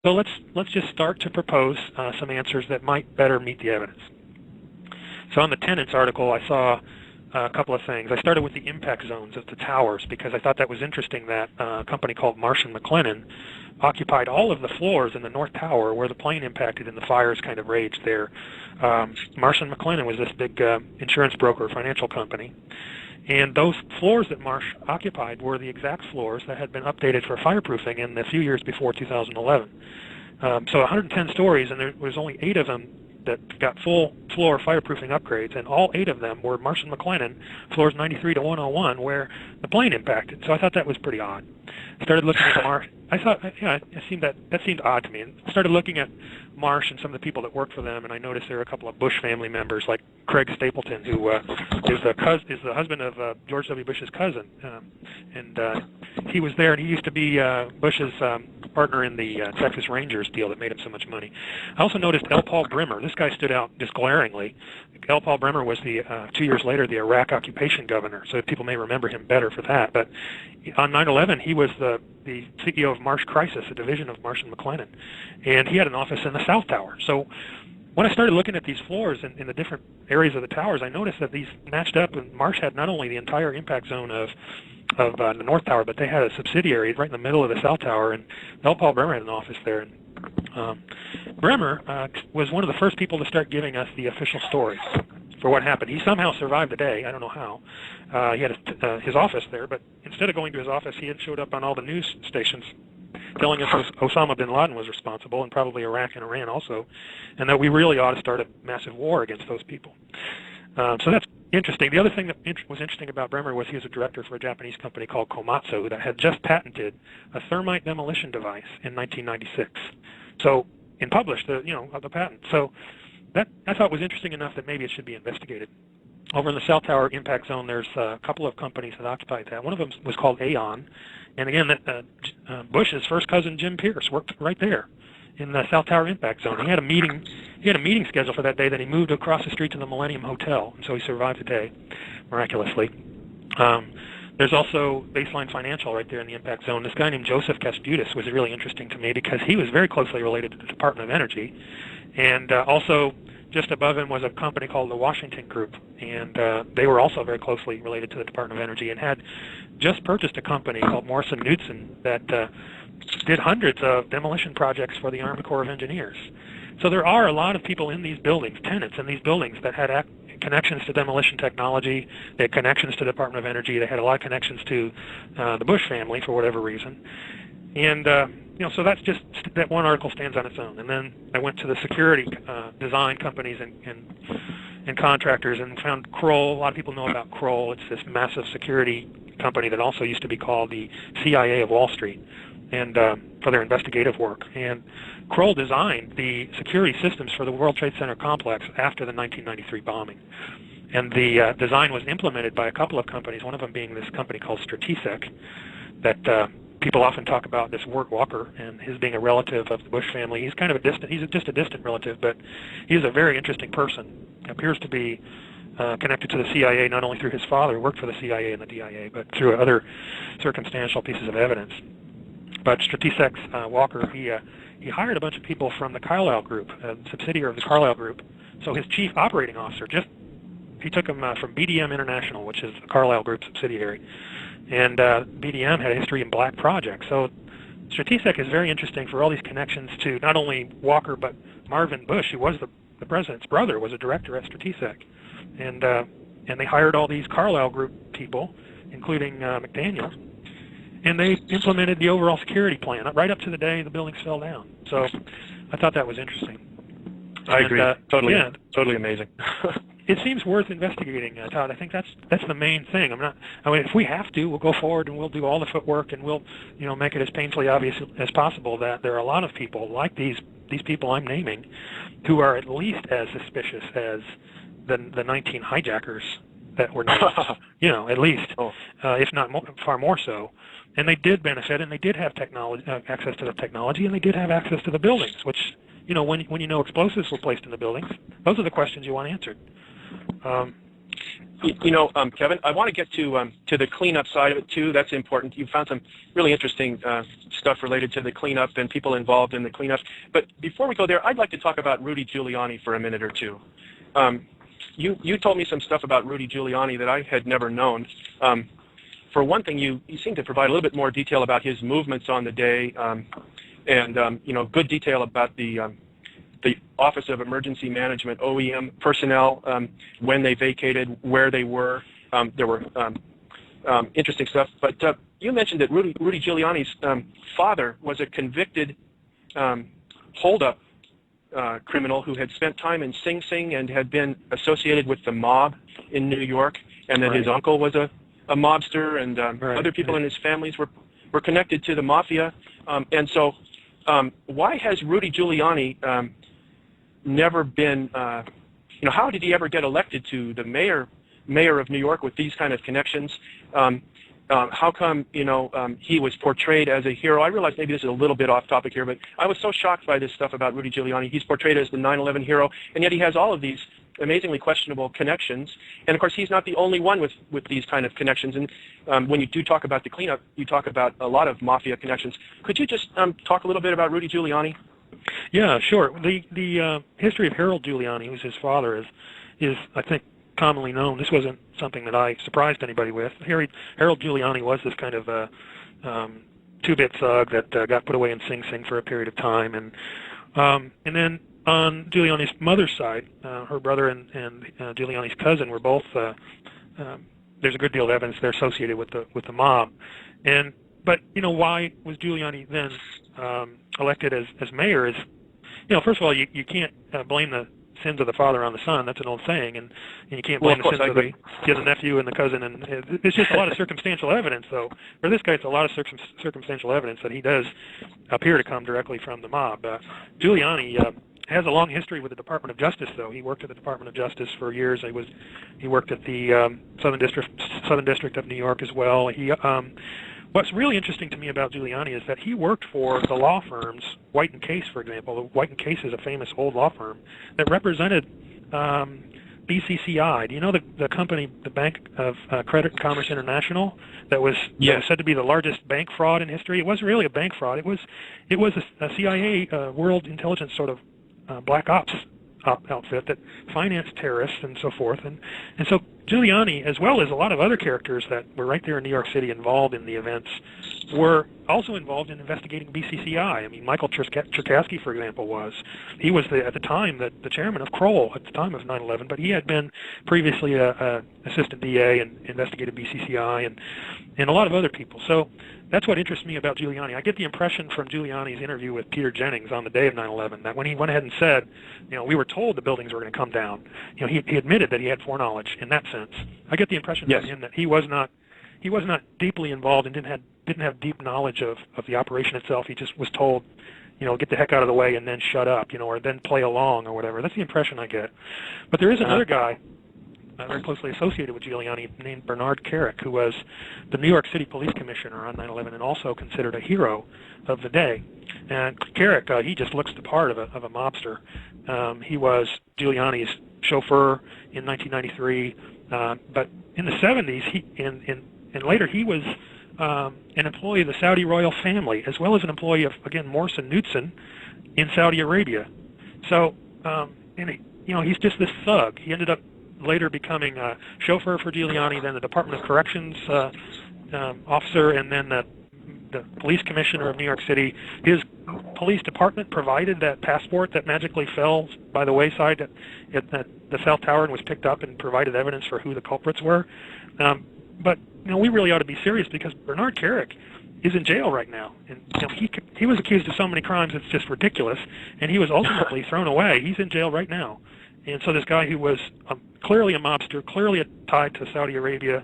So let's just start to propose some answers that might better meet the evidence. So on the tenants article, I saw a couple of things. I started with the impact zones of the towers because I thought that was interesting that a company called Marsh & McLennan occupied all of the floors in the North Tower where the plane impacted and the fires kind of raged there. Marsh & McLennan was this big insurance broker, financial company. And those floors that Marsh occupied were the exact floors that had been updated for fireproofing in the few years before 2011. So 110 stories, and there was only 8 of them that got full floor fireproofing upgrades, and all 8 of them were Marsh & McLennan, floors 93 to 101, where the plane impacted. So I thought that was pretty odd. Started looking at Marsh. I thought, yeah, that seemed odd to me. And started looking at Marsh and some of the people that worked for them, and I noticed there were a couple of Bush family members, like Craig Stapleton, who is the husband of George W. Bush's cousin, and he was there, and he used to be Bush's partner in the Texas Rangers deal that made him so much money. I also noticed L. Paul Bremer. This guy stood out just glaringly. L. Paul Bremer was the 2 years later the Iraq occupation governor, so people may remember him better for that. But on 9/11, he was the CEO of Marsh Crisis, a division of Marsh & McLennan, and he had an office in the South Tower. So when I started looking at these floors in the different areas of the towers, I noticed that these matched up, and Marsh had not only the entire impact zone of the North Tower, but they had a subsidiary right in the middle of the South Tower, and L. Paul Bremer had an office there. And Bremer was one of the first people to start giving us the official story for what happened. He somehow survived the day. I don't know how. He had his office there, but instead of going to his office, he had showed up on all the news stations telling us Osama bin Laden was responsible, and probably Iraq and Iran also, and that we really ought to start a massive war against those people. So that's interesting. The other thing that was interesting about Bremer was he was a director for a Japanese company called Komatsu that had just patented a thermite demolition device in 1996. So, and published the patent. So that I thought was interesting enough that maybe it should be investigated. Over in the South Tower impact zone, there's a couple of companies that occupied that. One of them was called Aon, and again, Bush's first cousin Jim Pierce worked right there in the South Tower impact zone. He had a meeting scheduled for that day. Then he moved across the street to the Millennium Hotel, and so he survived the day miraculously. There's also Baseline Financial right there in the impact zone. This guy named Joseph Casdutis was really interesting to me because he was very closely related to the Department of Energy, and also just above him was a company called the Washington Group, and they were also very closely related to the Department of Energy and had just purchased a company called Morrison Knudsen that did hundreds of demolition projects for the Army Corps of Engineers. So there are a lot of people in these buildings, tenants in these buildings, that had connections to demolition technology. They had connections to the Department of Energy. They had a lot of connections to the Bush family for whatever reason. And so that's just that one article stands on its own. And then I went to the security design companies and contractors and found Kroll. A lot of people know about Kroll. It's this massive security company that also used to be called the CIA of Wall Street, and for their investigative work. And Kroll designed the security systems for the World Trade Center complex after the 1993 bombing. And the design was implemented by a couple of companies, one of them being this company called Strategic, that people often talk about, this Ward Walker, and his being a relative of the Bush family. He's kind of just a distant relative, but he's a very interesting person. Appears to be connected to the CIA, not only through his father, who worked for the CIA and the DIA, but through other circumstantial pieces of evidence. But Strategic Walker, he hired a bunch of people from the Carlyle Group, a subsidiary of the Carlyle Group. So his chief operating officer, he took him from BDM International, which is the Carlyle Group subsidiary. And BDM had a history in black projects. So Strategic is very interesting for all these connections to not only Walker, but Marvin Bush, who was the president's brother, was a director at Strategic. And they hired all these Carlyle Group people, including McDaniel, and they implemented the overall security plan right up to the day the buildings fell down. So I thought that was interesting. I agree. Totally amazing. It seems worth investigating, Todd. I think that's the main thing. If we have to, we'll go forward and we'll do all the footwork, and we'll make it as painfully obvious as possible that there are a lot of people like these people I'm naming who are at least as suspicious as the 19 hijackers that were named, at least, if not far more so. And they did benefit, and they did have access to the technology, and they did have access to the buildings, which, when explosives were placed in the buildings, those are the questions you want answered. Kevin, I want to get to the cleanup side of it too. That's important. You found some really interesting stuff related to the cleanup and people involved in the cleanup. But before we go there, I'd like to talk about Rudy Giuliani for a minute or two. You told me some stuff about Rudy Giuliani that I had never known. For one thing, you seem to provide a little bit more detail about his movements on the day, and good detail about the Office of Emergency Management, OEM personnel, when they vacated, where they were. There were interesting stuff. But you mentioned that Rudy Giuliani's father was a convicted holdup criminal who had spent time in Sing Sing and had been associated with the mob in New York, and that his uncle was a mobster, and other people in his families were connected to the mafia. And so why has Rudy Giuliani never been, how did he ever get elected to the mayor of New York with these kind of connections? How come, he was portrayed as a hero? I realize maybe this is a little bit off topic here, but I was so shocked by this stuff about Rudy Giuliani. He's portrayed as the 9/11 hero, and yet he has all of these amazingly questionable connections. And of course, he's not the only one with these kind of connections. And when you do talk about the cleanup, you talk about a lot of mafia connections. Could you just talk a little bit about Rudy Giuliani? Yeah, sure. The history of Harold Giuliani, who's his father, is I think commonly known. This wasn't something that I surprised anybody with. Harold Giuliani was this kind of two-bit thug that got put away in Sing Sing for a period of time, and then on Giuliani's mother's side, her brother and Giuliani's cousin were both. There's a good deal of evidence they're associated with the mob, but why was Giuliani then elected as mayor? Is first of all, you can't blame the sins of the father on the son. That's an old saying, and you can't blame the sins of the nephew and the cousin. And it's just a lot of circumstantial evidence, though. For this guy, it's a lot of circumstantial evidence that he does appear to come directly from the mob. Giuliani has a long history with the Department of Justice, though. He worked at the Department of Justice for years. He worked at the Southern District of New York as well. What's really interesting to me about Giuliani is that he worked for the law firms, White & Case, for example. White & Case is a famous old law firm that represented BCCI. Do you know the company, the Bank of Credit and Commerce International, that was said to be the largest bank fraud in history? It wasn't really a bank fraud. It was a CIA world intelligence sort of black ops outfit that financed terrorists and so forth. And so Giuliani, as well as a lot of other characters that were right there in New York City involved in the events, were also involved in investigating BCCI. I mean, Michael Cherkasky, for example, was. He was at the time the chairman of Kroll at the time of 9/11, but he had been previously a assistant DA and investigated BCCI and a lot of other people. So that's what interests me about Giuliani. I get the impression from Giuliani's interview with Peter Jennings on the day of 9/11 that when he went ahead and said, we were told the buildings were going to come down, he admitted that he had foreknowledge in that sense. I get the impression from him that he was not deeply involved and didn't have deep knowledge of the operation itself. He just was told, get the heck out of the way and then shut up, or then play along or whatever. That's the impression I get. But there is another guy very closely associated with Giuliani named Bernard Kerik, who was the New York City Police Commissioner on 9/11 and also considered a hero of the day. And Kerik, he just looks the part of a mobster. He was Giuliani's chauffeur in 1993, but in the 70s, and later he was an employee of the Saudi royal family, as well as an employee of, again, Morse and Knudsen in Saudi Arabia. So, he's just this thug. He ended up later becoming a chauffeur for Giuliani, then the Department of Corrections officer, and then the police commissioner of New York City. His police department provided that passport that magically fell by the wayside at the South Tower and was picked up and provided evidence for who the culprits were. But we really ought to be serious because Bernard Kerik is in jail right now, and he was accused of so many crimes it's just ridiculous, and he was ultimately thrown away. He's in jail right now. And so this guy who was clearly a mobster, clearly tied to Saudi Arabia,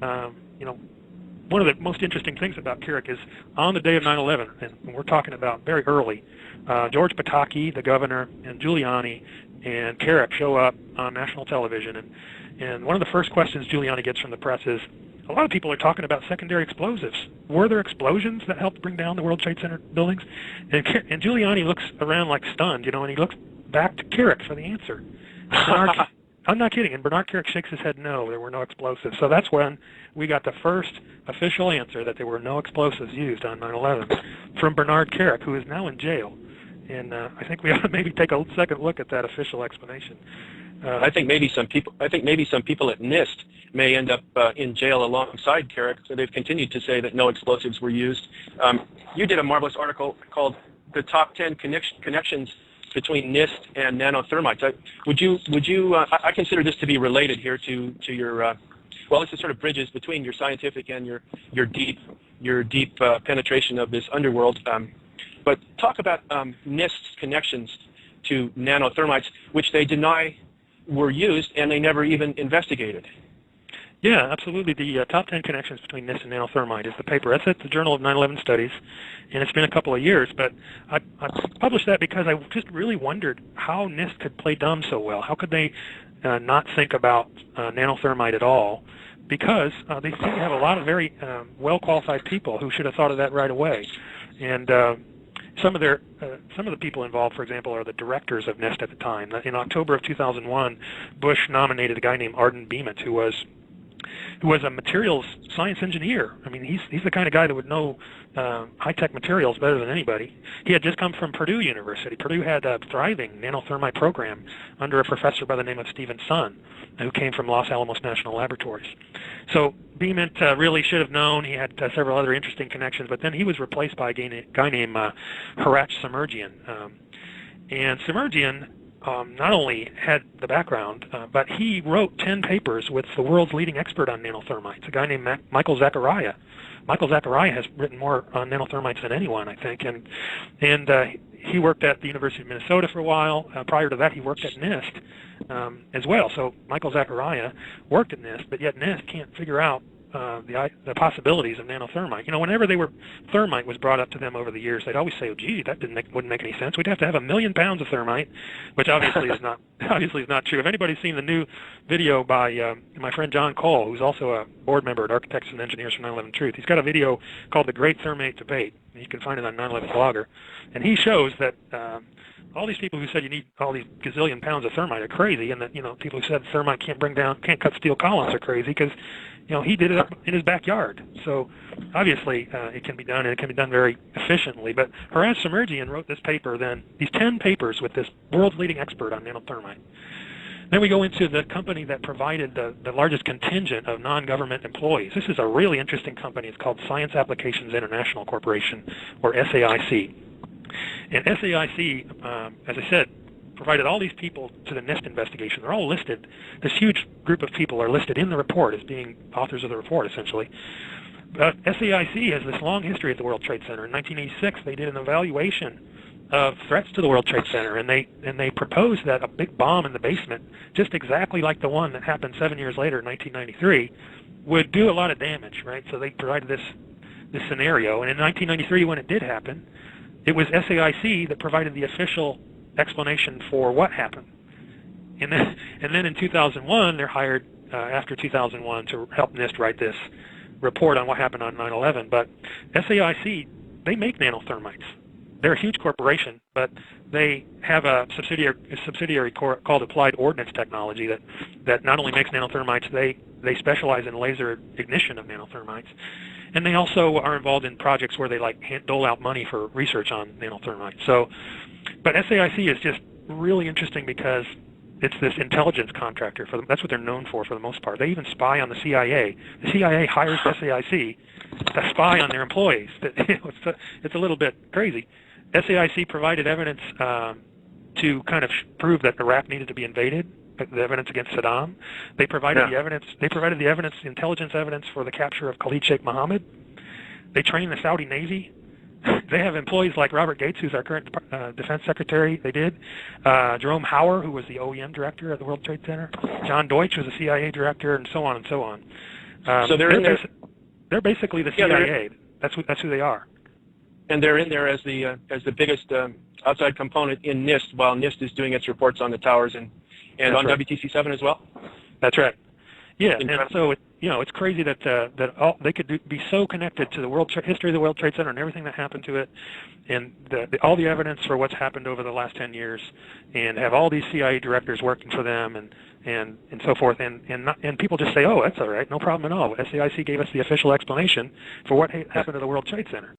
one of the most interesting things about Kerik is on the day of 9/11, and we're talking about very early, George Pataki, the governor, and Giuliani and Kerik show up on national television. And one of the first questions Giuliani gets from the press is, a lot of people are talking about secondary explosives. Were there explosions that helped bring down the World Trade Center buildings? And Giuliani looks around like stunned, and he looks back to Kerik for the answer. I'm not kidding. And Bernard Carrick shakes his head no, there were no explosives. So that's when we got the first official answer that there were no explosives used on 9/11 from Bernard Carrick, who is now in jail. And I think we ought to maybe take a second look at that official explanation. I think maybe some people at NIST may end up in jail alongside Carrick. So they've continued to say that no explosives were used. You did a marvelous article called "The Top 10 Connections Between NIST and Nanothermites." I consider this to be related here to your well, this is sort of bridges between your scientific and your deep penetration of this underworld. But talk about NIST's connections to nanothermites, which they deny were used, and they never even investigated. Yeah, absolutely. The top 10 connections between NIST and nanothermite is the paper. That's at the Journal of 9/11 Studies, and it's been a couple of years. But I published that because I just really wondered how NIST could play dumb so well. How could they not think about nanothermite at all? Because they seem to have a lot of very well-qualified people who should have thought of that right away. And some of the people involved, for example, are the directors of NIST at the time. In October of 2001, Bush nominated a guy named Arden Beeman, who was a materials science engineer. I mean, he's the kind of guy that would know high-tech materials better than anybody. He had just come from Purdue University. Purdue had a thriving nanothermite program under a professor by the name of Stephen Sun, who came from Los Alamos National Laboratories. So Beeman really should have known. He had several other interesting connections, but then he was replaced by a guy named Hratch Semerjian. And Semerjian not only had the background, but he wrote 10 papers with the world's leading expert on nanothermites, a guy named Michael Zachariah. Michael Zachariah has written more on nanothermites than anyone, I think, and he worked at the University of Minnesota for a while. Prior to that, he worked at NIST as well. So Michael Zachariah worked at NIST, but yet NIST can't figure out the possibilities of nanothermite. You know, whenever thermite was brought up to them over the years, they'd always say, "Oh, gee, that wouldn't make any sense. We'd have to have 1 million pounds of thermite," which obviously is not true. If anybody's seen the new video by my friend John Cole, who's also a board member at Architects and Engineers for 9/11 Truth, he's got a video called "The Great Thermite Debate." You can find it on 9/11 Blogger, and he shows that all these people who said you need all these gazillion pounds of thermite are crazy, and that people who said thermite can't cut steel columns are crazy because he did it up in his backyard. So obviously it can be done, and it can be done very efficiently. But Hratch Semerjian wrote this paper, these 10 papers with this world's leading expert on nanothermite. Then we go into the company that provided the largest contingent of non-government employees. This is a really interesting company. It's called Science Applications International Corporation, or SAIC. And SAIC, as I said, provided all these people to the NIST investigation. They're all listed. This huge group of people are listed in the report as being authors of the report, essentially. But SAIC has this long history at the World Trade Center. In 1986, they did an evaluation of threats to the World Trade Center, and they proposed that a big bomb in the basement, just exactly like the one that happened 7 years later in 1993, would do a lot of damage, right? So they provided this scenario. And in 1993, when it did happen, it was SAIC that provided the official explanation for what happened. And then in 2001, they're hired after 2001 to help NIST write this report on what happened on 9/11. But SAIC, they make nanothermites. They're a huge corporation, but they have a subsidiary called Applied Ordnance Technology that not only makes nanothermites, they specialize in laser ignition of nanothermites. And they also are involved in projects where they dole out money for research on nanothermites. So, but SAIC is just really interesting because it's this intelligence contractor. That's what they're known for the most part. They even spy on the CIA. The CIA hires SAIC to spy on their employees. It's a little bit crazy. SAIC provided evidence to kind of prove that Iraq needed to be invaded. The evidence against Saddam. They provided the evidence. They provided the evidence, intelligence evidence, for the capture of Khalid Sheikh Mohammed. They trained the Saudi Navy. They have employees like Robert Gates, who's our current defense secretary. They did. Jerome Hauer, who was the OEM director at the World Trade Center. John Deutsch was the CIA director, and so on and so on. So they're basically the CIA. That's who they are. And they're in there as the biggest outside component in NIST, while NIST is doing its reports on the towers and on right. WTC 7 as well? That's right. Yeah, and so it's crazy that they could be so connected to the history of the World Trade Center and everything that happened to it, and all the evidence for what's happened over the last 10 years, and have all these CIA directors working for them, and so forth, and people just say, oh, that's all right, no problem at all. SAIC gave us the official explanation for what happened to the World Trade Center.